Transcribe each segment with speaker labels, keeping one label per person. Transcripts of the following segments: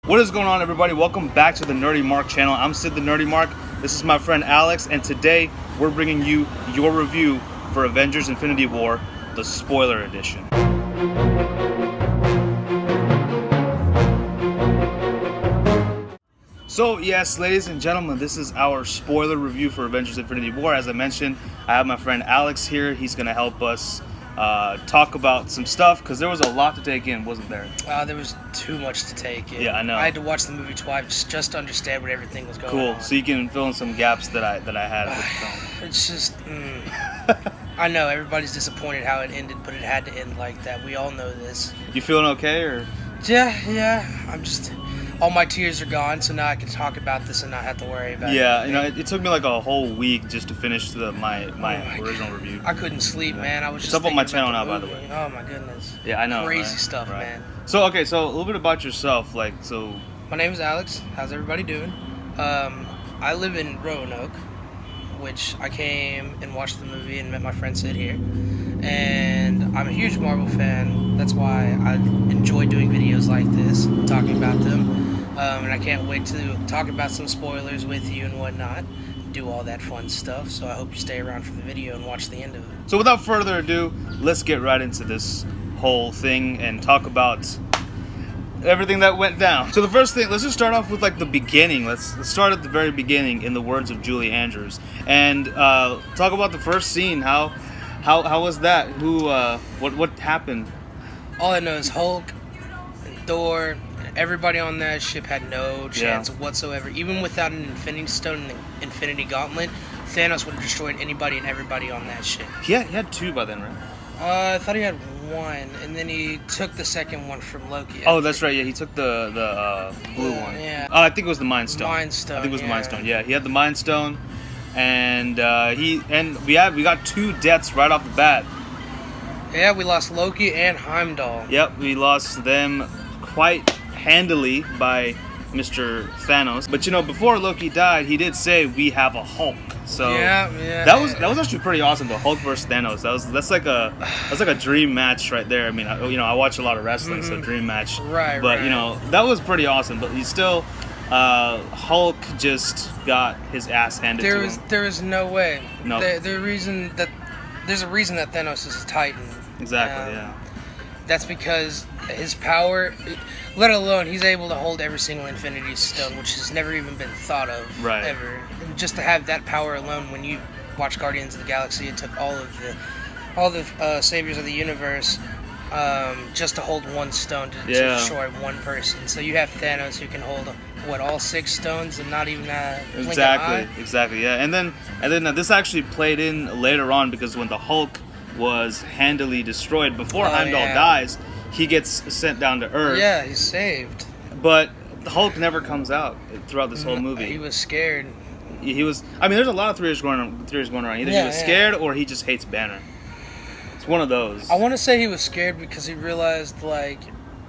Speaker 1: What is going on, everybody? Welcome back to the Nerdy Mark channel. I'm Sid the Nerdy Mark. This is my friend Alex, and today we're bringing you your review for Avengers Infinity War, the spoiler edition. So yes, ladies and gentlemen, this is our spoiler review for Avengers Infinity War. As I mentioned, I have my friend Alex here. He's going to help us talk about some stuff, because there was a lot to take in, wasn't there?
Speaker 2: There was too much to take in.
Speaker 1: Yeah, I know.
Speaker 2: I had to watch the movie twice just to understand what everything was going on.
Speaker 1: Cool. So you can fill in some gaps that I had with the film.
Speaker 2: It's just, I know everybody's disappointed how it ended, but it had to end like that. We all know this.
Speaker 1: You feeling okay, or?
Speaker 2: Yeah. I'm just, all my tears are gone, so now I can talk about this and not have to worry about it.
Speaker 1: Yeah, you know, it took me like a whole week just to finish my original review.
Speaker 2: I couldn't sleep, man. I was just
Speaker 1: it's up on my
Speaker 2: thinking
Speaker 1: channel
Speaker 2: about
Speaker 1: now,
Speaker 2: the
Speaker 1: by the
Speaker 2: movie.
Speaker 1: way.
Speaker 2: Oh my goodness.
Speaker 1: Yeah, I know.
Speaker 2: Crazy stuff, man.
Speaker 1: So a little bit about yourself,
Speaker 2: My name is Alex. How's everybody doing? I live in Roanoke, which I came and watched the movie and met my friend Sid here. And I'm a huge Marvel fan. That's why I enjoy doing videos like this, talking about them. And I can't wait to talk about some spoilers with you and whatnot. Do all that fun stuff. So I hope you stay around for the video and watch the end of it.
Speaker 1: So without further ado, let's get right into this whole thing and talk about everything that went down. So the first thing, let's just start off with like the beginning. Let's start at the very beginning, in the words of Julie Andrews, and talk about the first scene. How was that? What happened?
Speaker 2: All I know is Hulk and Thor and everybody on that ship had no chance whatsoever. Even without an Infinity Stone and the Infinity Gauntlet, Thanos would have destroyed anybody and everybody on that ship.
Speaker 1: He had two by then, right?
Speaker 2: I thought he had one, and then he took the second one from Loki.
Speaker 1: Oh, that's right. Yeah, he took the blue one.
Speaker 2: Yeah.
Speaker 1: I think it was the Mind Stone.
Speaker 2: Mind Stone.
Speaker 1: I think it was the Mind Stone. Yeah, he had the Mind Stone, and we got two deaths right off the bat.
Speaker 2: Yeah, we lost Loki and Heimdall.
Speaker 1: Yep, we lost them quite handily by Mr. Thanos. But before Loki died, he did say we have a Hulk. So
Speaker 2: yeah.
Speaker 1: That was actually pretty awesome. The Hulk versus Thanos. That's like a dream match right there. I mean, I watch a lot of wrestling, so dream match.
Speaker 2: Right.
Speaker 1: But that was pretty awesome. But he still, Hulk just got his ass handed to him.
Speaker 2: There is no way.
Speaker 1: No.
Speaker 2: There's a reason that Thanos is a Titan.
Speaker 1: Exactly. Yeah.
Speaker 2: That's because his power, let alone he's able to hold every single Infinity Stone, which has never even been thought of ever. And just to have that power alone, when you watch Guardians of the Galaxy, it took all the saviors of the universe just to hold one stone to destroy one person. So you have Thanos, who can hold all 6 stones and not even blink an eye.
Speaker 1: Exactly. Yeah, and then this actually played in later on, because when the Hulk was handily destroyed before Heimdall dies, he gets sent down to Earth.
Speaker 2: Yeah, he's saved.
Speaker 1: But the Hulk never comes out throughout this whole movie.
Speaker 2: He was scared.
Speaker 1: He was. I mean, there's a lot of theories going around. Either he was scared or he just hates Banner. It's one of those.
Speaker 2: I want to say he was scared because he realized,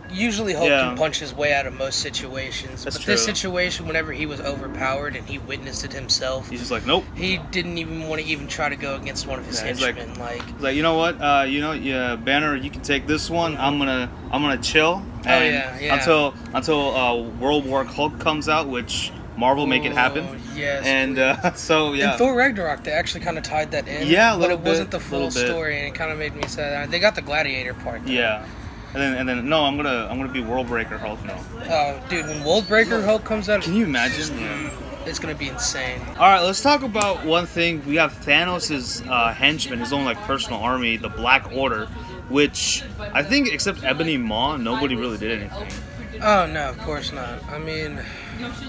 Speaker 2: usually Hulk can punch his way out of most situations.
Speaker 1: That's
Speaker 2: but
Speaker 1: true.
Speaker 2: This situation, whenever he was overpowered and he witnessed it himself,
Speaker 1: he's just like, nope.
Speaker 2: He didn't even want to try to go against one of his henchmen.
Speaker 1: He's like, you know what? Banner, you can take this one. I'm gonna chill. Until World War Hulk comes out, which Marvel make it happen.
Speaker 2: Yes.
Speaker 1: And
Speaker 2: In Thor Ragnarok, they actually kind of tied that in.
Speaker 1: Yeah,
Speaker 2: but it wasn't the full story, and it kind of made me sad. They got the Gladiator part, though.
Speaker 1: Yeah. And then no, I'm gonna be World Breaker Hulk now.
Speaker 2: Oh, dude, when World Breaker Hulk comes out,
Speaker 1: can you imagine?
Speaker 2: It's gonna be insane.
Speaker 1: All right, let's talk about one thing. We have Thanos' henchmen, his own personal army, the Black Order, which I think, except Ebony Maw, nobody really did anything.
Speaker 2: Oh no, of course not. I mean,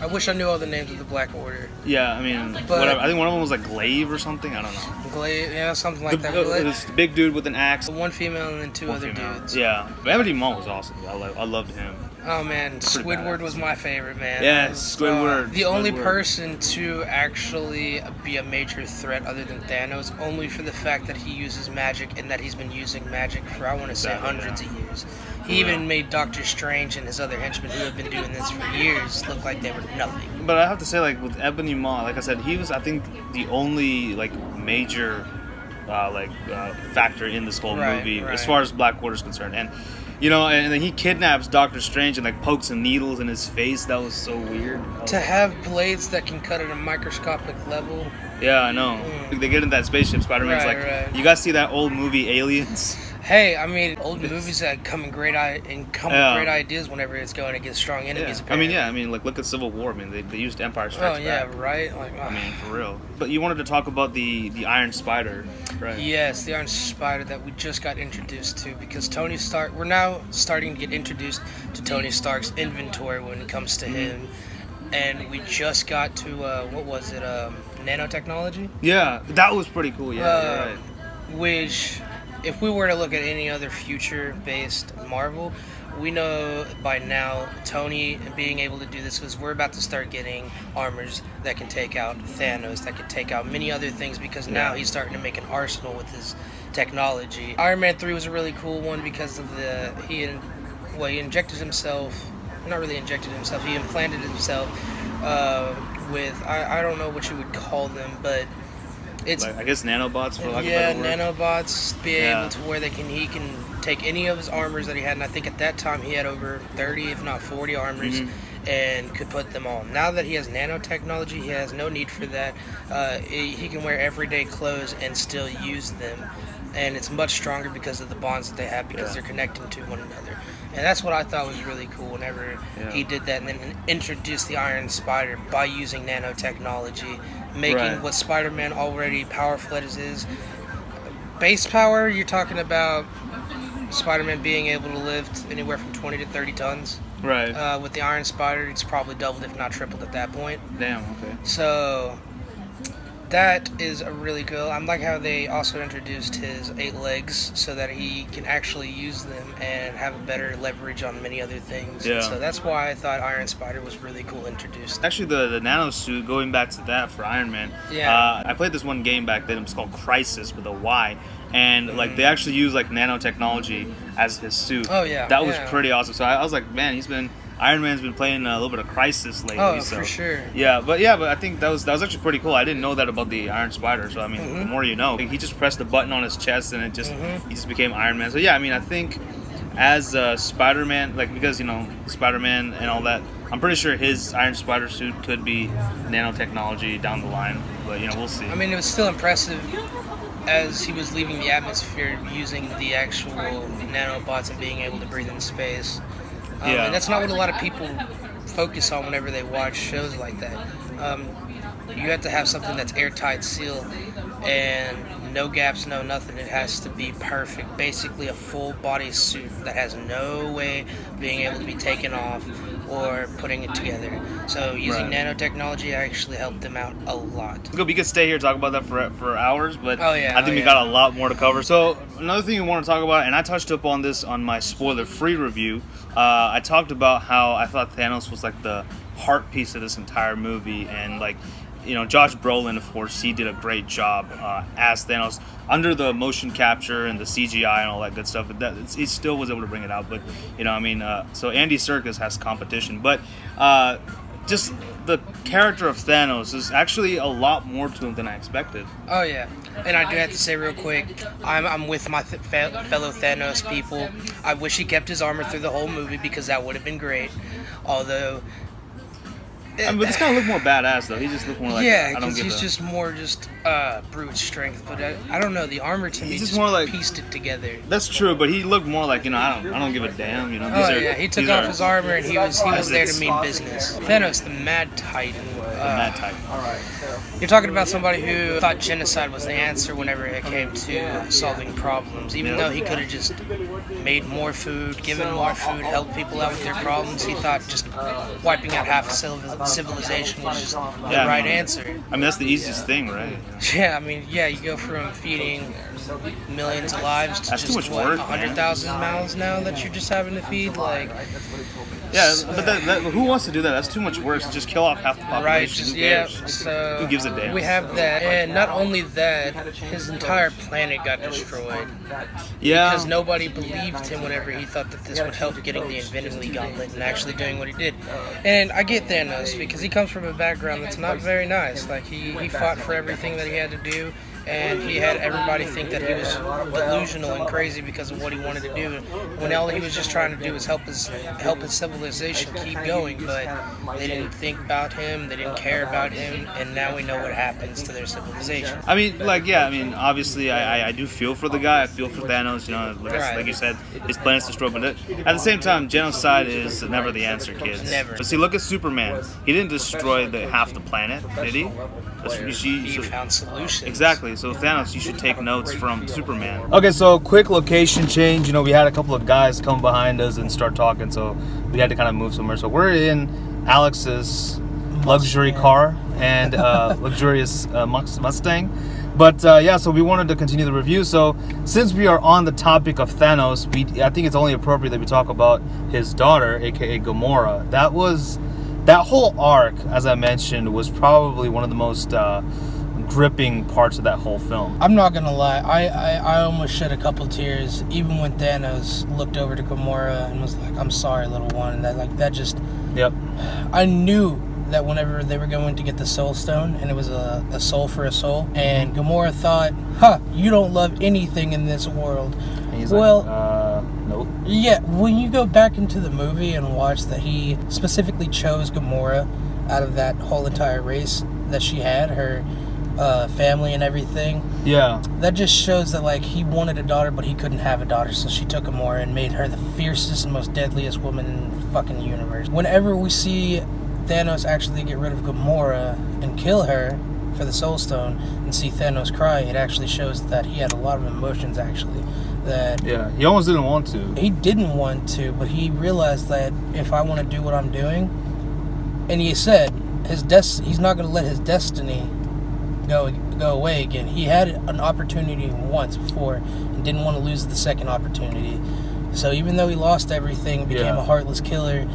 Speaker 2: I wish I knew all the names of the Black Order.
Speaker 1: Yeah, I mean, whatever. I think one of them was Glaive or something. I don't know.
Speaker 2: Glaive, yeah, something like that.
Speaker 1: This big dude with an axe.
Speaker 2: One female and then two other dudes.
Speaker 1: Yeah, but Ebony Maw was awesome. I loved him.
Speaker 2: Oh man, Squidward was my favorite, man.
Speaker 1: Yes, Squidward.
Speaker 2: The only person to actually be a major threat other than Thanos, only for the fact that he uses magic and that he's been using magic for, I want to say, hundreds of years. He even made Doctor Strange and his other henchmen, who have been doing this for years, look like they were nothing.
Speaker 1: But I have to say, with Ebony Maw, like I said, he was, I think, the only major factor in this whole movie as far as Black Order is concerned. And You know, and then he kidnaps Doctor Strange and like pokes some needles in his face. That was so weird.
Speaker 2: To have blades that can cut at a microscopic level.
Speaker 1: Yeah, I know. They get in that spaceship. Spider-Man's
Speaker 2: Right.
Speaker 1: You guys see that old movie Aliens?
Speaker 2: Hey, I mean, old movies that come with great ideas whenever it's going against strong enemies.
Speaker 1: Yeah. I mean, like look at Civil War. I mean, they used Empire Strikes Back.
Speaker 2: Right. Like,
Speaker 1: I mean, for real. But you wanted to talk about the Iron Spider, right?
Speaker 2: Yes, the Iron Spider that we just got introduced to, because Tony Stark. We're now starting to get introduced to Tony Stark's inventory when it comes to him, and we just got to what was it? Nanotechnology.
Speaker 1: Yeah, that was pretty cool. Yeah, you're right.
Speaker 2: Which, if we were to look at any other future-based Marvel, we know by now Tony being able to do this, because we're about to start getting armors that can take out Thanos, that can take out many other things, because now he's starting to make an arsenal with his technology. Iron Man 3 was a really cool one because of he injected himself, not really injected himself, he implanted himself with, I don't know what you would call them, but it's,
Speaker 1: like, I guess nanobots, for lack of a better word.
Speaker 2: Nanobots able to where he can take any of his armors that he had, and I think at that time he had over 30, if not 40 armors, and could put them on. Now that he has nanotechnology, he has no need for that. He can wear everyday clothes and still use them, and it's much stronger because of the bonds that they have, because they're connecting to one another. And that's what I thought was really cool whenever he did that, and then introduced the Iron Spider by using nanotechnology, making what Spider-Man already powerful as is. Base power, you're talking about Spider-Man being able to lift anywhere from 20 to 30 tons.
Speaker 1: Right.
Speaker 2: With the Iron Spider, it's probably doubled, if not tripled at that point.
Speaker 1: Damn, okay.
Speaker 2: So that is a really cool. I like how they also introduced his 8 legs so that he can actually use them and have a better leverage on many other things.
Speaker 1: Yeah.
Speaker 2: So that's why I thought Iron Spider was really cool introduced.
Speaker 1: Actually, the nano suit, going back to that for Iron Man, I played this one game back then. It was called Crisis with a Y, and like they actually use like nanotechnology as his suit.
Speaker 2: Oh yeah,
Speaker 1: that was pretty awesome. So I was like, man, Iron Man's been playing a little bit of Crisis lately.
Speaker 2: Oh,
Speaker 1: so.
Speaker 2: for sure.
Speaker 1: Yeah, but I think that was actually pretty cool. I didn't know that about the Iron Spider. So I mean, the more you know. He just pressed the button on his chest and he just became Iron Man. So yeah, I mean, I think as Spider-Man, like, because Spider-Man and all that, I'm pretty sure his Iron Spider suit could be nanotechnology down the line. But we'll see.
Speaker 2: I mean, it was still impressive as he was leaving the atmosphere using the actual nanobots and being able to breathe in space. And that's not what a lot of people focus on whenever they watch shows like that. You have to have something that's airtight sealed and no gaps, no nothing. It has to be perfect. Basically a full body suit that has no way of being able to be taken off or putting it together. So using nanotechnology actually helped them out a lot.
Speaker 1: We could stay here and talk about that for hours, but I think we got a lot more to cover. So another thing we want to talk about, and I touched up on this on my spoiler-free review, I talked about how I thought Thanos was like the heart piece of this entire movie, and like, Josh Brolin, of course, he did a great job as Thanos under the motion capture and the CGI and all that good stuff. But he still was able to bring it out. But so Andy Serkis has competition. But just the character of Thanos is actually a lot more to him than I expected.
Speaker 2: Oh yeah, and I do have to say real quick, I'm with my fellow Thanos people. I wish he kept his armor through the whole movie, because that would have been great. Although.
Speaker 1: But this guy looked more badass though. He just looked more like
Speaker 2: because he's just more brute strength. But I don't know. The armor to me just more like pieced it together.
Speaker 1: That's true, but he looked more like I don't give a damn.
Speaker 2: He took off his armor and he was there to mean business. Thanos, the Mad Titan.
Speaker 1: Mad Titan.
Speaker 2: All right. You're talking about somebody who thought genocide was the answer whenever it came to solving problems. Even though he could have just made more food, given more food, helped people out with their problems, he thought just wiping out half a civilization was just the right answer.
Speaker 1: I mean, that's the easiest thing, right?
Speaker 2: Yeah, I mean, you go from feeding millions of lives to
Speaker 1: that's
Speaker 2: just,
Speaker 1: too much work,
Speaker 2: 100,000 mouths now that you're just having to feed, like...
Speaker 1: Yeah, but who wants to do that? That's too much work. Just kill off half the population.
Speaker 2: Right, so
Speaker 1: who gives a damn?
Speaker 2: We have that, and not only that, his entire planet got destroyed.
Speaker 1: Yeah.
Speaker 2: Because nobody believed him whenever he thought that this would help getting the Infinity Gauntlet and actually doing what he did. And I get Thanos, because he comes from a background that's not very nice. Like, he fought for everything that he had to do, and he had everybody think that he was delusional and crazy because of what he wanted to do, when all he was just trying to do was help his civilization keep going. But they didn't think about him, they didn't care about him, and now we know what happens to their civilization.
Speaker 1: I mean, obviously, I do feel for the guy. I feel for Thanos. Like you said, his planet's destroyed. But at the same time, genocide is never the answer, kids.
Speaker 2: Never.
Speaker 1: But see, look at Superman. He didn't destroy half the planet, did he?
Speaker 2: He found solutions.
Speaker 1: Exactly. So Thanos, you should take notes from Superman. Okay, so quick location change. We had a couple of guys come behind us and start talking, so we had to kind of move somewhere. So we're in Alex's luxury car and luxurious Mustang. But so we wanted to continue the review. So since we are on the topic of Thanos, I think it's only appropriate that we talk about his daughter, aka Gamora. That whole arc, as I mentioned, was probably one of the most gripping parts of that whole film.
Speaker 2: I'm not gonna lie, I almost shed a couple tears even when Thanos looked over to Gamora and was like, "I'm sorry, little one." That just.
Speaker 1: Yep.
Speaker 2: I knew that whenever they were going to get the Soul Stone, and it was a soul for a soul, and Gamora thought, you don't love anything in this world.
Speaker 1: And he's
Speaker 2: well,
Speaker 1: nope.
Speaker 2: Yeah, when you go back into the movie and watch that he specifically chose Gamora out of that whole entire race that she had, her family and everything.
Speaker 1: Yeah.
Speaker 2: That just shows that, he wanted a daughter, but he couldn't have a daughter, so she took Gamora and made her the fiercest and most deadliest woman in the fucking universe. Whenever we see Thanos actually get rid of Gamora and kill her for the Soul Stone and see Thanos cry, it actually shows that he had a lot of emotions, actually.
Speaker 1: Yeah, he almost didn't want to.
Speaker 2: He didn't want to, but he realized that if I want to do what I'm doing, and he said he's not going to let his destiny go away again. He had an opportunity once before and didn't want to lose the second opportunity. So even though he lost everything, became a heartless killer,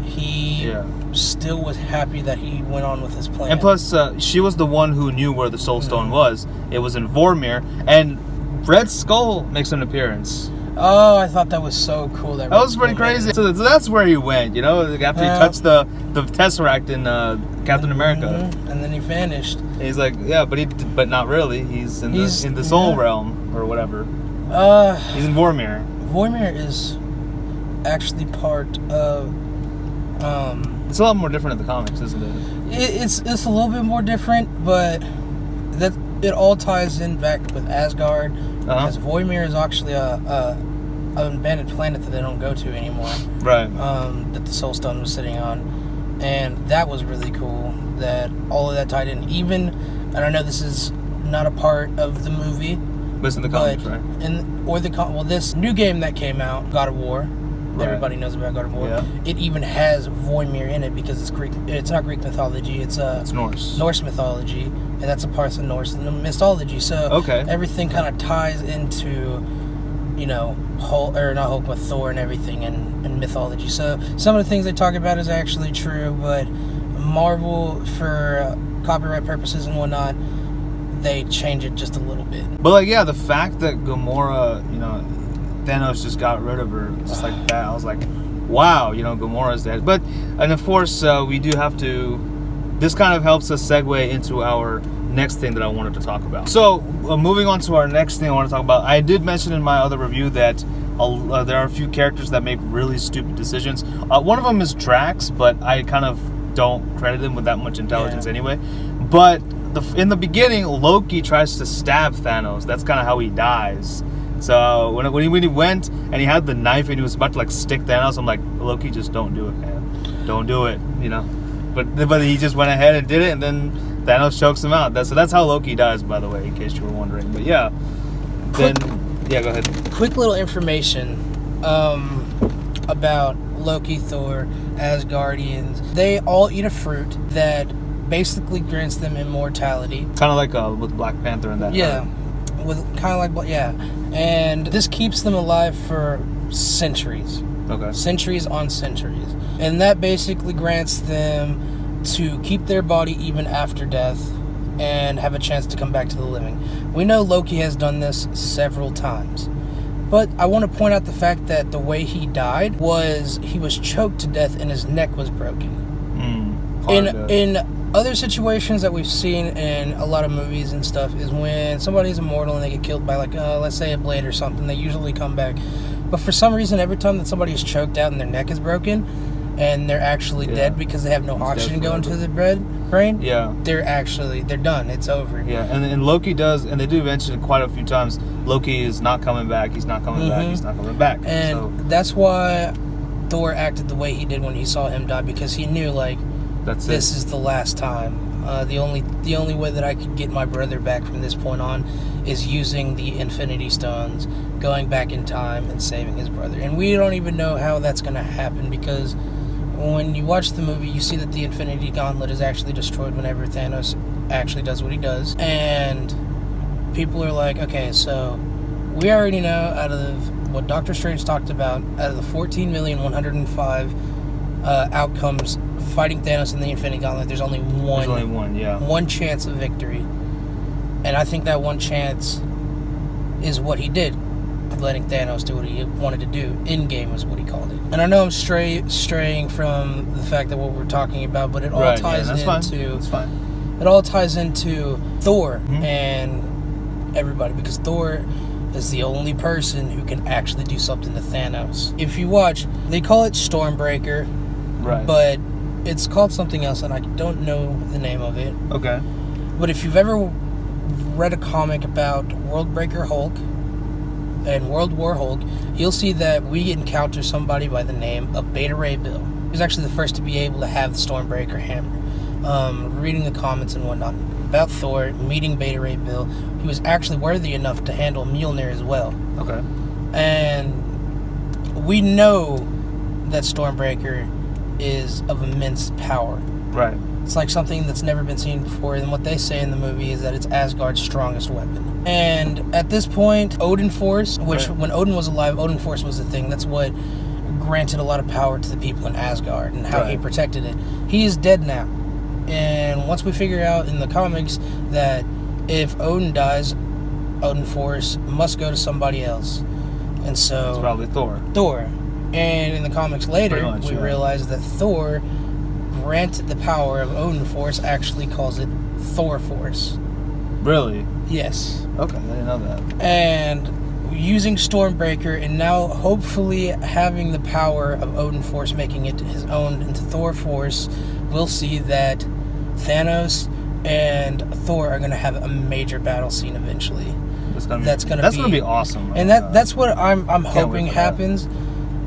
Speaker 2: he still was happy that he went on with his plan.
Speaker 1: And plus, she was the one who knew where the Soul Stone was. It was in Vormir, and Red Skull makes an appearance.
Speaker 2: Oh, I thought that was so cool. That
Speaker 1: was pretty crazy. So that's where he went, after he touched the Tesseract in Captain America.
Speaker 2: And then he vanished.
Speaker 1: And he's like, but not really. He's in the Soul Realm or whatever. He's in Vormir.
Speaker 2: Vormir is actually part of.
Speaker 1: It's a lot more different in the comics, isn't it?
Speaker 2: It's a little bit more different, but that it all ties in back with Asgard, because Vormir is actually an abandoned planet that they don't go to anymore.
Speaker 1: Right.
Speaker 2: That the Soul Stone was sitting on, and that was really cool. That all of that tied in. Even, and I know this is not a part of the movie,
Speaker 1: but it's in the comics, right?
Speaker 2: This new game that came out, God of War.
Speaker 1: Right.
Speaker 2: Everybody knows about God of War.
Speaker 1: Yeah.
Speaker 2: It even has Vormir in it because it's Greek. It's not Greek mythology. It's
Speaker 1: Norse.
Speaker 2: Norse mythology, and that's a part of Norse mythology. So everything kind of ties into, Thor and everything and mythology. So some of the things they talk about is actually true, but Marvel, for copyright purposes and whatnot, they change it just a little bit.
Speaker 1: But the fact that Gamora, Thanos just got rid of her just like that. I was like, wow, Gamora's dead. And of course, we do have to. This kind of helps us segue into our next thing that I wanted to talk about. So, moving on to our next thing I want to talk about. I did mention in my other review that there are a few characters that make really stupid decisions. One of them is Drax, but I kind of don't credit him with that much intelligence anyway. But in the beginning, Loki tries to stab Thanos. That's kind of how he dies. So when he went and he had the knife and he was about to stick Thanos, I'm like, Loki, just don't do it, man. Don't do it, But he just went ahead and did it, and then Thanos chokes him out. That's how Loki dies, by the way, in case you were wondering. But go ahead.
Speaker 2: Quick little information about Loki, Thor, Asgardians. They all eat a fruit that basically grants them immortality.
Speaker 1: Kind of like with Black Panther and that.
Speaker 2: Yeah. And this keeps them alive for centuries.
Speaker 1: Okay.
Speaker 2: Centuries on centuries. And that basically grants them to keep their body even after death and have a chance to come back to the living. We know Loki has done this several times. But I want to point out the fact that the way he died was he was choked to death and his neck was broken. Other situations that we've seen in a lot of movies and stuff is when somebody's immortal and they get killed by, like, let's say a blade or something. They usually come back. But for some reason, every time that somebody is choked out and their neck is broken and they're actually dead because they have no oxygen going to the brain, they're done. It's over.
Speaker 1: Yeah, and Loki does, and they do mention it quite a few times, Loki is not coming back, he's not coming back, he's not coming back.
Speaker 2: And that's why Thor acted the way he did when he saw him die, because he knew, like, this is the last time. The only way that I could get my brother back from this point on is using the Infinity Stones, going back in time and saving his brother. And we don't even know how that's going to happen, because when you watch the movie, you see that the Infinity Gauntlet is actually destroyed whenever Thanos actually does what he does. And people are like, okay, so we already know out of what Doctor Strange talked about, out of the 14,105 outcomes fighting Thanos in the Infinity Gauntlet, there's only one chance of victory. And I think that one chance is what he did, letting Thanos do what he wanted to do. In-game is what he called it. And I know I'm straying from the fact that what we're talking about, but it all ties into it all ties into Thor and everybody, because Thor is the only person who can actually do something to Thanos. If you watch, they call it Stormbreaker, but it's called something else, and I don't know the name of it.
Speaker 1: Okay.
Speaker 2: But if you've ever read a comic about Worldbreaker Hulk and World War Hulk, you'll see that we encounter somebody by the name of Beta Ray Bill. He was actually the first to be able to have the Stormbreaker hammer. Reading the comments and whatnot about Thor, meeting Beta Ray Bill, he was actually worthy enough to handle Mjolnir as well.
Speaker 1: Okay.
Speaker 2: And we know that Stormbreaker is of immense power.
Speaker 1: Right.
Speaker 2: It's like something that's never been seen before, and what they say in the movie is that it's Asgard's strongest weapon. And at this point, Odin Force, which when Odin was alive, Odin Force was the thing. That's what granted a lot of power to the people in Asgard and how he protected it. He is dead now. And once we figure out in the comics that if Odin dies, Odin Force must go to somebody else. And so
Speaker 1: it's probably Thor.
Speaker 2: And in the comics later, we realize that Thor, granted the power of Odin Force, actually calls it Thor Force.
Speaker 1: Really?
Speaker 2: Yes.
Speaker 1: Okay, I didn't know that.
Speaker 2: And using Stormbreaker, and now hopefully having the power of Odin Force, making it his own into Thor Force, we'll see that Thanos and Thor are going to have a major battle scene eventually. That's going to be awesome. And that's what I'm hoping happens.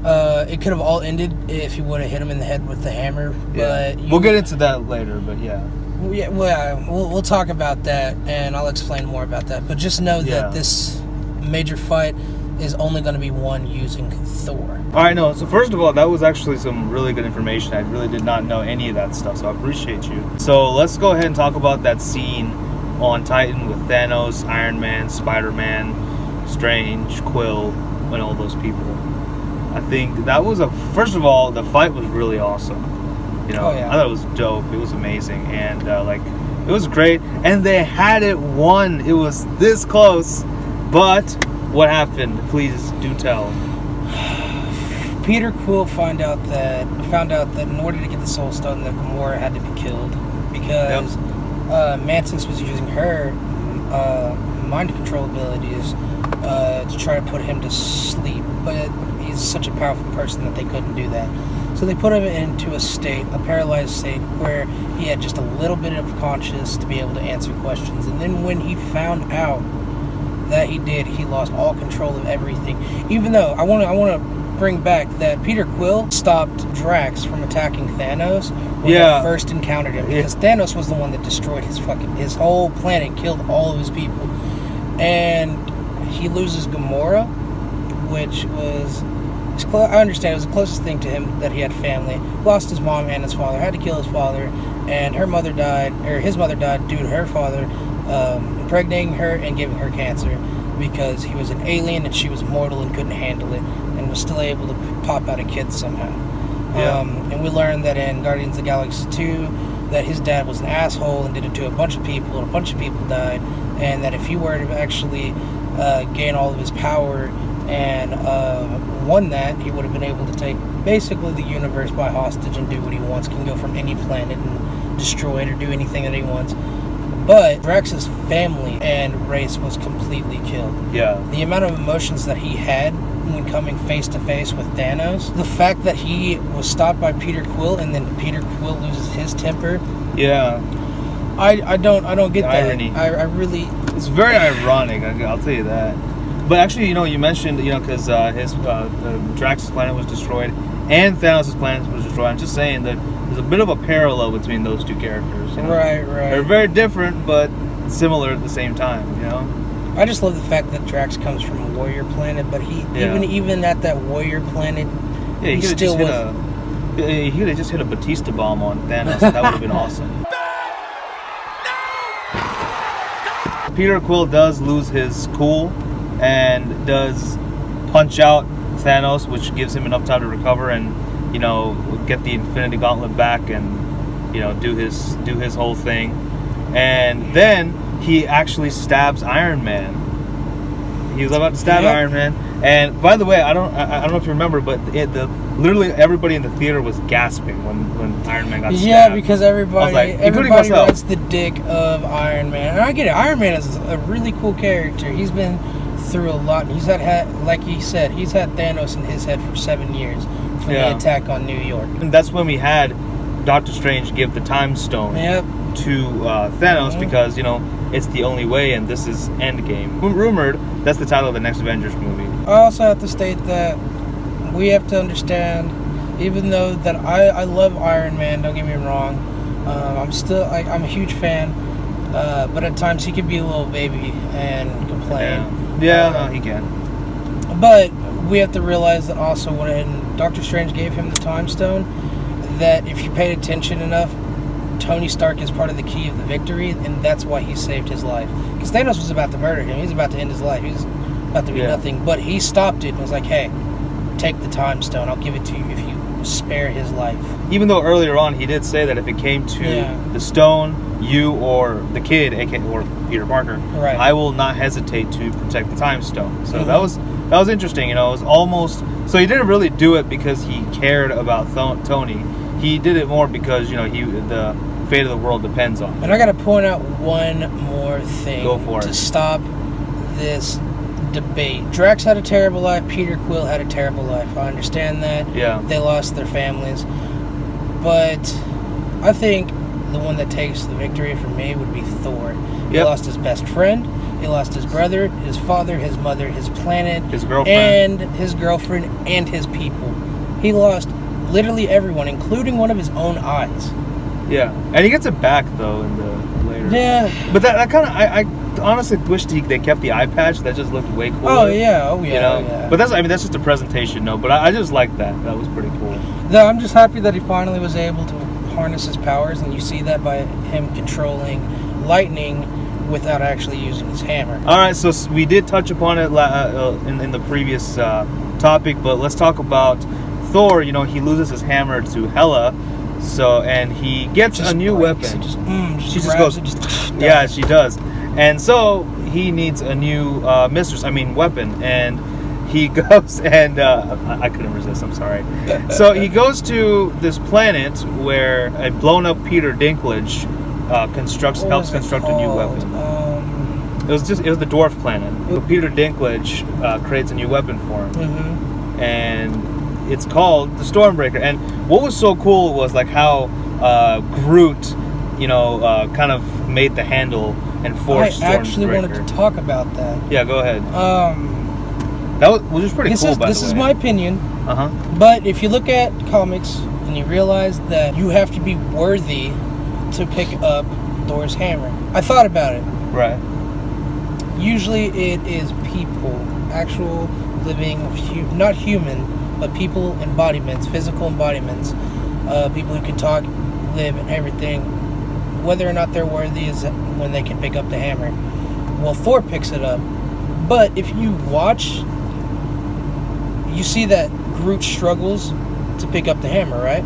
Speaker 2: It could have all ended if he would have hit him in the head with the hammer. But
Speaker 1: we'll get into that later. But
Speaker 2: we'll talk about that, and I'll explain more about that. But just know that this major fight is only going to be won using Thor.
Speaker 1: All right, no. So first of all, that was actually some really good information. I really did not know any of that stuff, so I appreciate you. So let's go ahead and talk about that scene on Titan with Thanos, Iron Man, Spider-Man, Strange, Quill, and all those people. I think that was first of all, the fight was really awesome. You know, I thought it was dope. It was amazing, and it was great. And they had it won. It was this close, but what happened? Please do tell.
Speaker 2: Peter Quill found out that in order to get the Soul Stone, that Gamora had to be killed because Mantis was using her mind control abilities to try to put him to sleep, but he's such a powerful person that they couldn't do that. So they put him into a paralyzed state, where he had just a little bit of conscience to be able to answer questions. And then when he found out that he lost all control of everything. Even though I want to bring back that Peter Quill stopped Drax from attacking Thanos when they first encountered him, because Thanos was the one that destroyed his whole planet, killed all of his people, and he loses Gamora, which was, I understand, it was the closest thing to him that he had family. Lost his mom and his father, had to kill his father, and his mother died due to her father impregnating her and giving her cancer, because he was an alien and she was mortal and couldn't handle it, and was still able to pop out a kid somehow. And we learned that in Guardians of the Galaxy 2 that his dad was an asshole and did it to a bunch of people, and a bunch of people died, and that if he were to actually gain all of his power and won that, he would have been able to take basically the universe by hostage and do what he wants. Can go from any planet and destroy it or do anything that he wants. But Drax's family and race was completely killed.
Speaker 1: Yeah.
Speaker 2: The amount of emotions that he had when coming face to face with Thanos, the fact that he was stopped by Peter Quill and then Peter Quill loses his temper.
Speaker 1: Yeah.
Speaker 2: I don't get
Speaker 1: The
Speaker 2: that.
Speaker 1: irony.
Speaker 2: I really.
Speaker 1: It's very ironic, I'll tell you that. But actually, you mentioned, because his Drax's planet was destroyed and Thanos' planet was destroyed. I'm just saying that there's a bit of a parallel between those two characters.
Speaker 2: Right.
Speaker 1: They're very different, but similar at the same time,
Speaker 2: I just love the fact that Drax comes from a warrior planet, but he even at that warrior planet,
Speaker 1: Yeah,
Speaker 2: he still was.
Speaker 1: He could have just hit a Batista bomb on Thanos. That would have been awesome. Peter Quill does lose his cool and does punch out Thanos, which gives him enough time to recover and get the Infinity Gauntlet back and do his whole thing. And then he actually stabs Iron Man. He was about to stab Iron Man. And by the way, I don't know if you remember, but literally everybody in the theater was gasping when Iron Man got stabbed.
Speaker 2: Yeah, because everybody writes the dick of Iron Man. And I get it. Iron Man is a really cool character. He's been through a lot. He's had, like he said, he's had Thanos in his head for 7 years from the attack on New York. And
Speaker 1: that's when we had Doctor Strange give the Time Stone to Thanos because, it's the only way, and this is Endgame. Rumored, that's the title of the next Avengers movie.
Speaker 2: I also have to state that we have to understand, even though that I love Iron Man, don't get me wrong, I'm a huge fan, but at times he can be a little baby and complain.
Speaker 1: Yeah, he can.
Speaker 2: But we have to realize that also when Doctor Strange gave him the Time Stone, that if you paid attention enough, Tony Stark is part of the key of the victory, and that's why he saved his life. Because Thanos was about to murder him. He was about to end his life. He was about to be nothing. But he stopped it and was like, hey, take the Time Stone. I'll give it to you if you spare his life. Even though earlier on he did say that if it came to the stone, you or the kid, or Peter Parker, I will not hesitate to protect the Time Stone. So that was interesting. It was almost... So he didn't really do it because he cared about Tony. He did it more because, the fate of the world depends on it. And I got to point out one more thing. Go for it. To stop this debate. Drax had a terrible life. Peter Quill had a terrible life. I understand that. Yeah. They lost their families. But I think the one that takes the victory for me would be Thor. He lost his best friend. He lost his brother, his father, his mother, his planet. His girlfriend. And his girlfriend and his people. He lost literally everyone, including one of his own eyes. Yeah, and he gets it back though in the later. Yeah, but that kind of I honestly wish they kept the eye patch. That just looked way cooler. Oh yeah. But that's just a presentation, no. But I just like that. That was pretty cool. No, I'm just happy that he finally was able to harness his powers, and you see that by him controlling lightning without actually using his hammer. All right, so we did touch upon it in the previous topic, but let's talk about Thor. He loses his hammer to Hela. So, and he gets a new weapon. She just goes. Yeah, she does. And so he needs a new weapon. And he goes and I couldn't resist. I'm sorry. So he goes to this planet where a blown up Peter Dinklage helps construct a new weapon. It was the dwarf planet. So Peter Dinklage creates a new weapon for him, and it's called the Stormbreaker. And what was so cool was like how Groot, kind of made the handle and forged Stormbreaker. I actually wanted to talk about that. Yeah, go ahead. That was just pretty cool. This is my opinion. But if you look at comics and you realize that you have to be worthy to pick up Thor's hammer, I thought about it. Right. Usually it is people, actual living, not human, but people embodiments, physical embodiments, people who can talk, live, and everything. Whether or not they're worthy is when they can pick up the hammer. Well, Thor picks it up, but if you watch, you see that Groot struggles to pick up the hammer, right?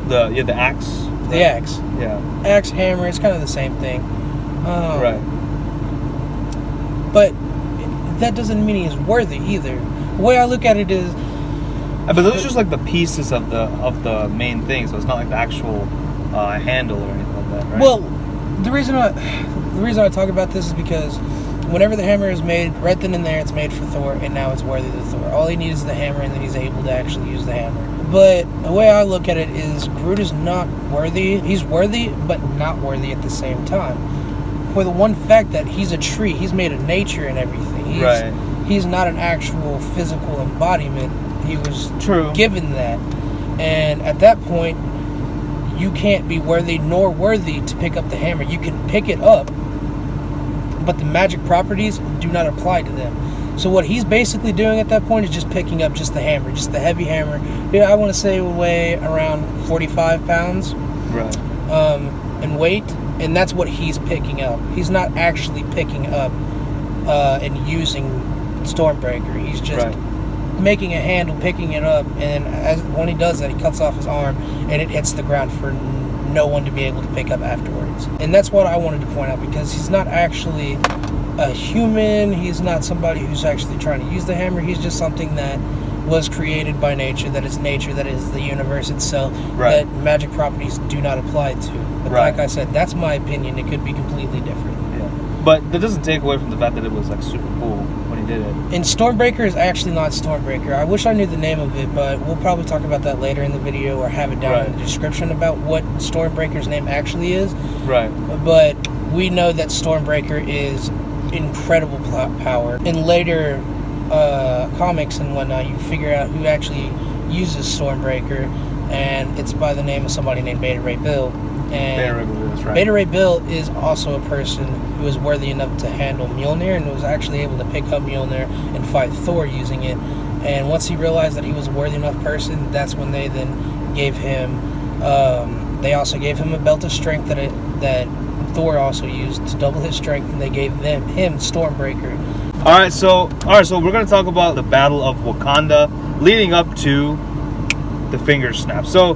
Speaker 2: The axe. Right? The axe. Yeah. Axe, hammer, it's kind of the same thing. Right. But that doesn't mean he's worthy either. The way I look at it is,
Speaker 1: But those are just like the pieces of the main thing, so it's not like the actual handle or anything like that, right?
Speaker 2: well, the reason I talk about this is because whenever the hammer is made, right then and there, it's made for Thor, and now it's worthy to Thor. All he needs is the hammer, and then he's able to actually use the hammer. But the way I look at it is, Groot is not worthy. He's worthy, but not worthy at the same time. For the one fact that he's a tree, he's made of nature and everything. He's not an actual physical embodiment. He was given that. And at that point, you can't be worthy nor worthy to pick up the hammer. You can pick it up, but the magic properties do not apply to them. So what he's basically doing at that point is just picking up just the hammer, just the heavy hammer. Yeah, I want to say it would weigh around 45 pounds in weight, and that's what he's picking up. He's not actually picking up and using Stormbreaker. He's just making a handle, picking it up, and when he does that, he cuts off his arm, and it hits the ground for no one to be able to pick up afterwards. And that's what I wanted to point out, because he's not actually a human. He's not somebody who's actually trying to use the hammer. He's just something that was created by nature, that is nature, that is the universe itself, that magic properties do not apply to. But like I said, that's my opinion. It could be completely different.
Speaker 1: Yeah. But that doesn't take away from the fact that it was like super cool when he did it.
Speaker 2: And Stormbreaker is actually not Stormbreaker. I wish I knew the name of it, but we'll probably talk about that later in the video, or have it down in the description about what Stormbreaker's name actually is. Right. But we know that Stormbreaker is incredible power. In later comics and whatnot, you figure out who actually uses Stormbreaker, and it's by the name of somebody named Beta Ray Bill. And Beta Ray Bill is also a person who is worthy enough to handle Mjolnir, and was actually able to pick up Mjolnir and fight Thor using it. And once he realized that he was a worthy enough person, that's when they then gave him they also gave him a belt of strength that Thor also used to double his strength, and they gave him Stormbreaker.
Speaker 1: All right, so we're going to talk about the Battle of Wakanda leading up to the finger snap. So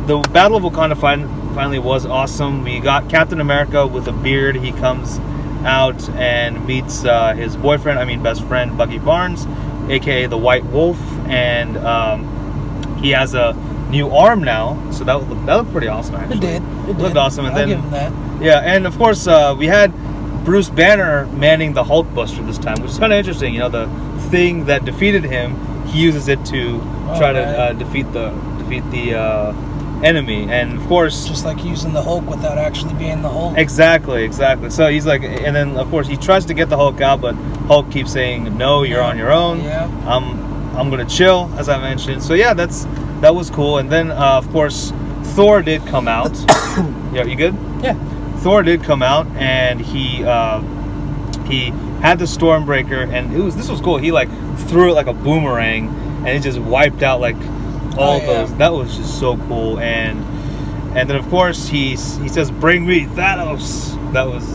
Speaker 1: the Battle of Wakanda finally was awesome. We got Captain America with a beard. He comes out and meets his best friend, Bucky Barnes, aka the White Wolf, and he has a new arm now. So that looked pretty awesome, actually. It looked awesome. And
Speaker 2: I'll give him that.
Speaker 1: Yeah, and of course we had Bruce Banner manning the Hulkbuster this time, which is kind of interesting. You know, the thing that defeated him, he uses it to try to defeat the enemy, and of course,
Speaker 2: just like using the Hulk without actually being the Hulk.
Speaker 1: Exactly. So he's like, and then of course he tries to get the Hulk out, but Hulk keeps saying, "No, you're on your own. Yeah. I'm gonna chill," as I mentioned. So yeah, that was cool. And then of course Thor did come out. Yeah, you good?
Speaker 2: Yeah.
Speaker 1: Thor did come out, and he had the Stormbreaker, and this was cool. He like threw it like a boomerang, and it just wiped out like all those. That was just so cool. And then of course he says, "Bring me Thanos." That was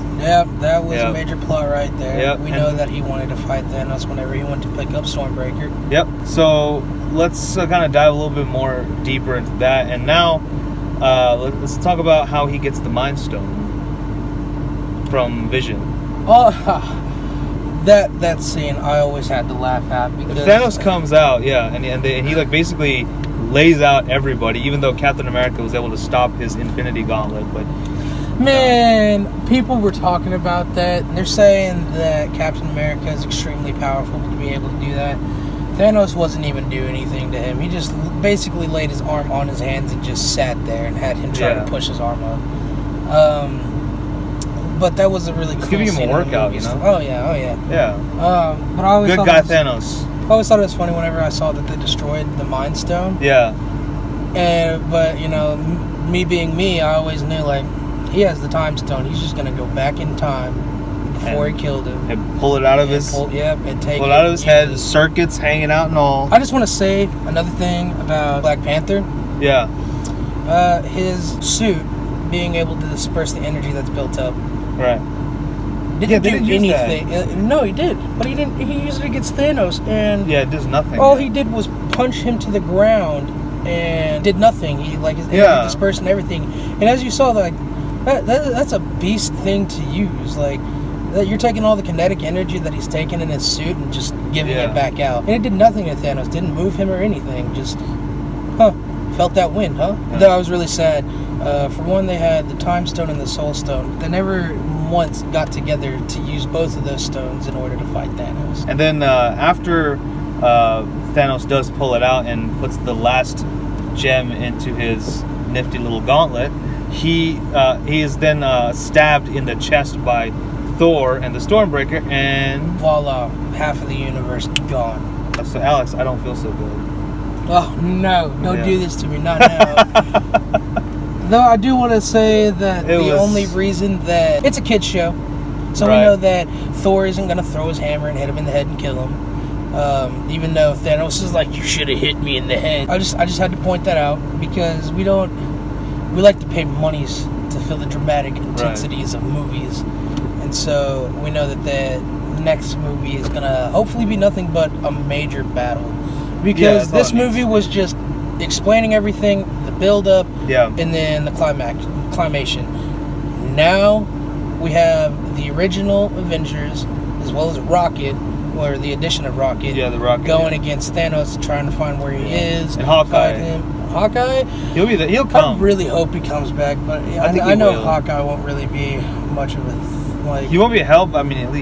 Speaker 2: a major plot right there. Yep. We know that he wanted to fight Thanos whenever he went to pick up Stormbreaker.
Speaker 1: Yep. So let's kind of dive a little bit more deeper into that, and now let's talk about how he gets the Mind Stone from Vision.
Speaker 2: Oh, that scene I always had to laugh at, because
Speaker 1: Thanos comes out, and he like basically lays out everybody, even though Captain America was able to stop his Infinity Gauntlet. But
Speaker 2: man, people were talking about that, and they're saying that Captain America is extremely powerful to be able to do that. Thanos wasn't even doing anything to him. He just basically laid his arm on his hands and just sat there and had him try to push his arm up. But that was a really cool
Speaker 1: scene. Giving him a workout, you know?
Speaker 2: Oh yeah.
Speaker 1: Yeah.
Speaker 2: But I always
Speaker 1: good guy Thanos.
Speaker 2: I always thought it was funny whenever I saw that they destroyed the Mind Stone.
Speaker 1: Yeah.
Speaker 2: But you know, me being me, I always knew like he has the Time Stone. He's just gonna go back in time before he killed him
Speaker 1: and pull it out of his
Speaker 2: pull it
Speaker 1: out of his head. Circuits hanging out and all.
Speaker 2: I just want to say another thing about Black Panther.
Speaker 1: Yeah.
Speaker 2: His suit being able to disperse the energy that's built up.
Speaker 1: Right.
Speaker 2: Didn't do anything. No, he did, but he didn't. He used it against Thanos, and
Speaker 1: it does nothing.
Speaker 2: All he did was punch him to the ground and did nothing. He like his energy dispersed and everything. And as you saw, like that's a beast thing to use. Like that you're taking all the kinetic energy that he's taking in his suit and just giving it back out. And it did nothing to Thanos. Didn't move him or anything. Just, felt that wind, huh? Though I was really sad. For one, they had the Time Stone and the Soul Stone. They never once got together to use both of those stones in order to fight Thanos.
Speaker 1: And then after Thanos does pull it out and puts the last gem into his nifty little gauntlet, he is then stabbed in the chest by Thor and the Stormbreaker, and
Speaker 2: voila, half of the universe gone.
Speaker 1: So Alex, I don't feel so good.
Speaker 2: Oh no, don't do this to me, not now. Though I do want to say that the only reason that it's a kid's show, so we know that Thor isn't going to throw his hammer and hit him in the head and kill him. Even though Thanos is like, you should have hit me in the head. I just had to point that out because we like to pay monies to feel the dramatic intensities of movies. And so we know that the next movie is going to hopefully be nothing but a major battle. Because this movie was just explaining everything, the build-up, and then the climation. Now we have the original Avengers, as well as Rocket, or the addition of Rocket,
Speaker 1: the Rocket,
Speaker 2: going against Thanos, trying to find where he is.
Speaker 1: And Hawkeye.
Speaker 2: Hawkeye?
Speaker 1: He'll come.
Speaker 2: I really hope he comes back, but I know Hawkeye won't really be much of a...
Speaker 1: He won't be a help. I mean, it'll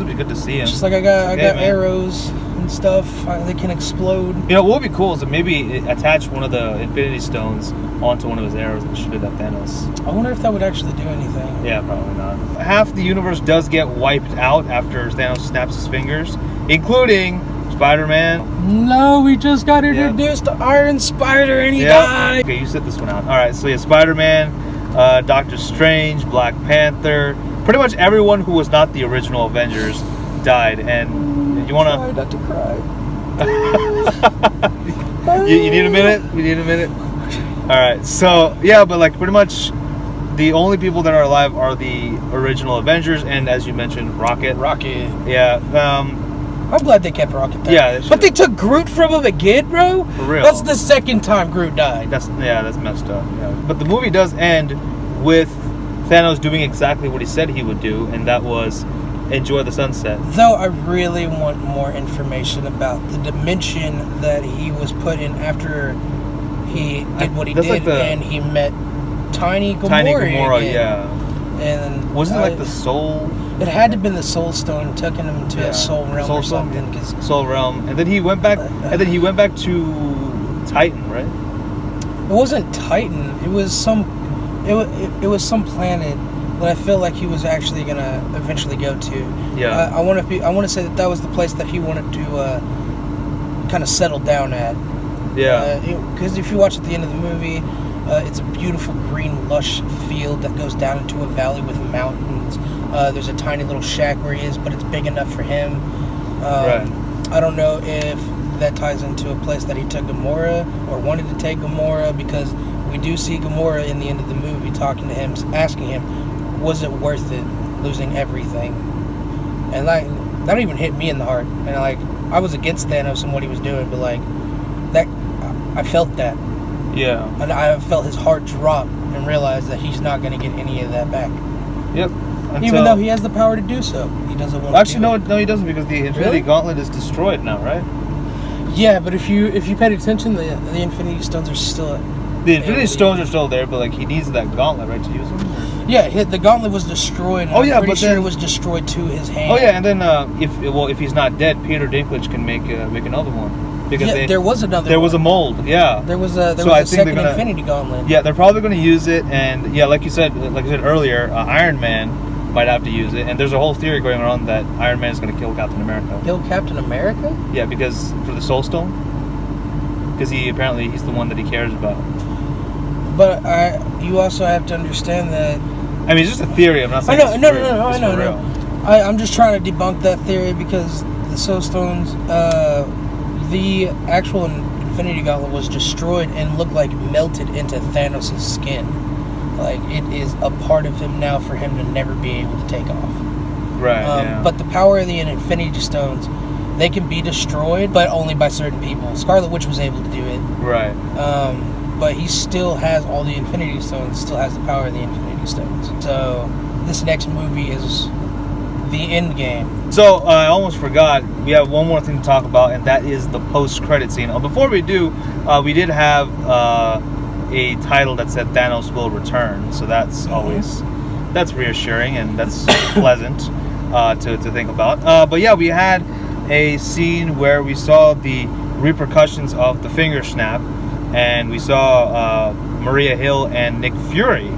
Speaker 1: be good to see him.
Speaker 2: Just like I got arrows and stuff. They can explode.
Speaker 1: What would be cool is to maybe attach one of the Infinity Stones onto one of his arrows and shoot it at Thanos.
Speaker 2: I wonder if that would actually do anything.
Speaker 1: Yeah, probably not. Half the universe does get wiped out after Thanos snaps his fingers, including Spider-Man.
Speaker 2: No, we just got introduced to Iron Spider and he died.
Speaker 1: Okay, you sit this one out. All right, so Spider-Man, Doctor Strange, Black Panther. Pretty much everyone who was not the original Avengers died, and you want to...
Speaker 2: Try not to cry.
Speaker 1: you need a minute? You need a minute? Alright, so, but like pretty much the only people that are alive are the original Avengers, and as you mentioned, Rocket. Yeah,
Speaker 2: I'm glad they kept Rocket there.
Speaker 1: Yeah,
Speaker 2: but they took Groot from him again, bro?
Speaker 1: For real.
Speaker 2: That's the second time Groot died.
Speaker 1: That's messed up. Yeah. But the movie does end with Thanos doing exactly what he said he would do, and that was enjoy the sunset.
Speaker 2: Though I really want more information about the dimension that he was put in after he did what he did, and he met Tiny Gamora
Speaker 1: again.
Speaker 2: And
Speaker 1: wasn't it like the soul?
Speaker 2: It had to have been the Soul Stone, taking him to a Soul Realm or something.
Speaker 1: Soul Realm, and then he went back. To Titan, right?
Speaker 2: It wasn't Titan. It was some. It was some planet that I feel like he was actually gonna eventually go to.
Speaker 1: Yeah.
Speaker 2: I want to say that was the place that he wanted to kind of settle down at.
Speaker 1: Yeah.
Speaker 2: Because if you watch at the end of the movie, it's a beautiful green lush field that goes down into a valley with mountains. There's a tiny little shack where he is, but it's big enough for him.
Speaker 1: Right.
Speaker 2: I don't know if that ties into a place that he took Gamora or wanted to take Gamora, because we do see Gamora in the end of the movie talking to him, asking him, was it worth it, losing everything? And like, that even hit me in the heart. And like, I was against Thanos and what he was doing, but like, that, I felt that.
Speaker 1: Yeah.
Speaker 2: And I felt his heart drop and realized that he's not going to get any of that back.
Speaker 1: Yep.
Speaker 2: Even though he has the power to do so, he doesn't want to.
Speaker 1: Actually, no, he doesn't, because the Infinity Gauntlet is destroyed now, right?
Speaker 2: Yeah, but if you paid attention, the Infinity Stones are still.
Speaker 1: The Infinity Stones are still there, but like he needs that gauntlet, right, to use them?
Speaker 2: Yeah, the gauntlet was destroyed. And I'm pretty sure it was destroyed to his hand.
Speaker 1: Oh yeah, and then if he's not dead, Peter Dinklage can make another one. Because
Speaker 2: there was another.
Speaker 1: There was a mold. Yeah.
Speaker 2: There was a second Infinity Gauntlet.
Speaker 1: Yeah, they're probably going to use it, and like you said earlier, Iron Man might have to use it, and there's a whole theory going around that Iron Man is going to kill Captain America.
Speaker 2: Kill Captain America?
Speaker 1: Yeah, because for the Soul Stone. Because he's the one that he cares about.
Speaker 2: But you also have to understand that.
Speaker 1: I mean, it's just a theory. I'm not saying.
Speaker 2: I know. I'm just trying to debunk that theory, because the Soul Stones, the actual Infinity Gauntlet was destroyed and looked like melted into Thanos' skin. Like, it is a part of him now for him to never be able to take off.
Speaker 1: Right. Yeah.
Speaker 2: But the power of the Infinity Stones, they can be destroyed, but only by certain people. Scarlet Witch was able to do it.
Speaker 1: Right.
Speaker 2: But he still has all the Infinity Stones, still has the power of the Infinity Stones. So this next movie is the end game.
Speaker 1: So I almost forgot. We have one more thing to talk about, and that is the post-credit scene. Before we do, we did have a title that said Thanos will return. So that's always reassuring and that's pleasant to think about. But yeah, we had a scene where we saw the repercussions of the finger snap, and we saw Maria Hill and Nick Fury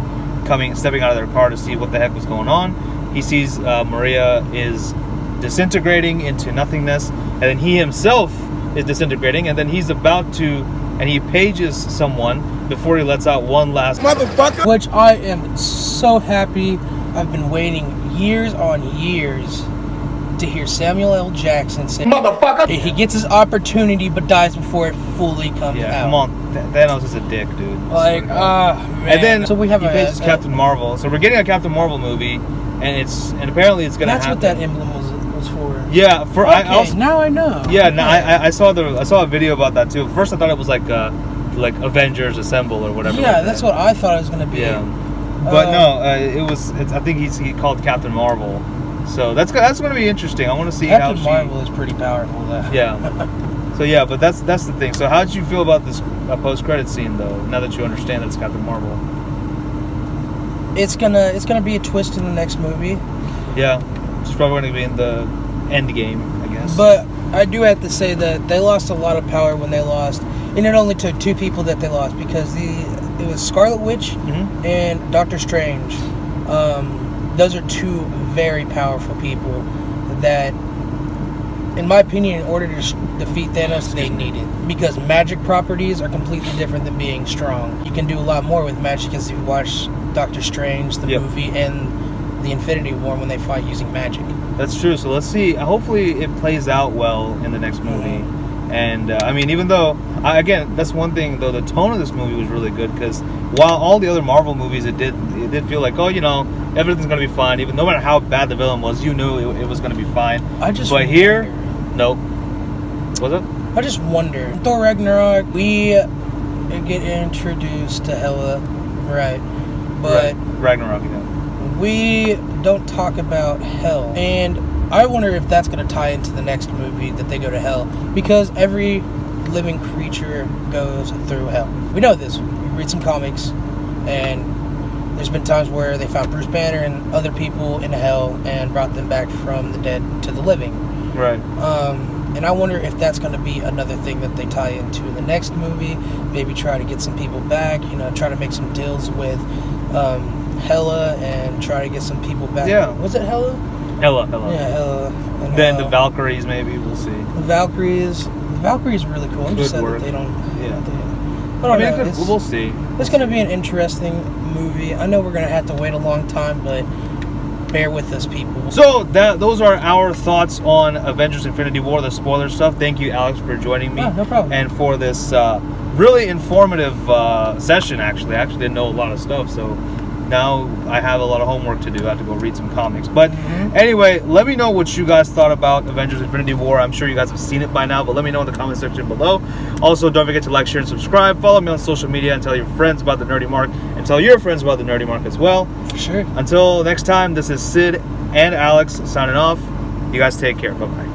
Speaker 1: stepping out of their car to see what the heck was going on. He sees Maria is disintegrating into nothingness, and then he himself is disintegrating, and then he's about to, and he pages someone before he lets out one last
Speaker 3: motherfucker,
Speaker 2: which I am so happy. I've been waiting years on years to hear Samuel L. Jackson say,
Speaker 3: motherfucker.
Speaker 2: He gets his opportunity but dies before it fully comes out.
Speaker 1: Come on, Thanos is a dick, dude.
Speaker 2: Like, man.
Speaker 1: And then
Speaker 2: so we have
Speaker 1: he pages Captain Marvel. So we're getting a Captain Marvel movie, and apparently it's gonna happen.
Speaker 2: That's what that emblem was for.
Speaker 1: Yeah,
Speaker 2: now I know.
Speaker 1: Yeah, okay. I saw a video about that too. First I thought it was like Avengers Assemble or whatever.
Speaker 2: Yeah, that's what I thought it was gonna be.
Speaker 1: Yeah, but no, I think he called Captain Marvel. So that's going to be interesting. I want to see
Speaker 2: Captain Marvel is pretty powerful, though.
Speaker 1: Yeah. So yeah, but that's the thing. So how did you feel about this post-credit scene, though? Now that you understand that it's Captain Marvel,
Speaker 2: it's gonna be a twist in the next movie.
Speaker 1: Yeah, it's probably going to be in the end game, I guess.
Speaker 2: But I do have to say that they lost a lot of power when they lost, and it only took two people that they lost because it was Scarlet Witch and Doctor Strange. Those are two very powerful people that, in my opinion, in order to defeat Thanos, they needed. Because magic properties are completely different than being strong. You can do a lot more with magic, as you watch Doctor Strange, the movie, and the Infinity War when they fight using magic.
Speaker 1: That's true. So let's see. Hopefully it plays out well in the next movie. And I mean, even though, again, that's one thing, though, the tone of this movie was really good, because while all the other Marvel movies, it did feel like, oh, everything's going to be fine. Even no matter how bad the villain was, you knew it was going to be fine. But here, nope. What's up?
Speaker 2: I just wonder. Thor Ragnarok, we get introduced to Hela, right? But
Speaker 1: Ragnarok,
Speaker 2: we don't talk about Hell. And I wonder if that's going to tie into the next movie, that they go to hell, because every living creature goes through hell. We know this. We read some comics, and there's been times where they found Bruce Banner and other people in hell and brought them back from the dead to the living.
Speaker 1: Right.
Speaker 2: And I wonder if that's going to be another thing that they tie into in the next movie. Maybe try to get some people back, try to make some deals with Hela and try to get some people back.
Speaker 1: Yeah.
Speaker 2: Was it Hela?
Speaker 1: Hela.
Speaker 2: Yeah, Hela. And,
Speaker 1: then the Valkyries, maybe, we'll see.
Speaker 2: The Valkyries are really cool. I'm just sad that they don't.
Speaker 1: Yeah.
Speaker 2: But
Speaker 1: we'll see.
Speaker 2: It's going to be an interesting movie. I know we're going to have to wait a long time, but bear with us, people.
Speaker 1: So those are our thoughts on Avengers: Infinity War, the spoiler stuff. Thank you, Alex, for joining me.
Speaker 2: No problem.
Speaker 1: And for this really informative session. Actually, I actually didn't know a lot of stuff, so now I have a lot of homework to do. I have to go read some comics. But anyway, let me know what you guys thought about Avengers: Infinity War. I'm sure you guys have seen it by now, but let me know in the comment section below. Also, don't forget to like, share, and subscribe. Follow me on social media and tell your friends about the Nerdy Mark, and tell your friends about the Nerdy Mark as well.
Speaker 2: For sure.
Speaker 1: Until next time, this is Sid and Alex signing off. You guys take care. Bye-bye.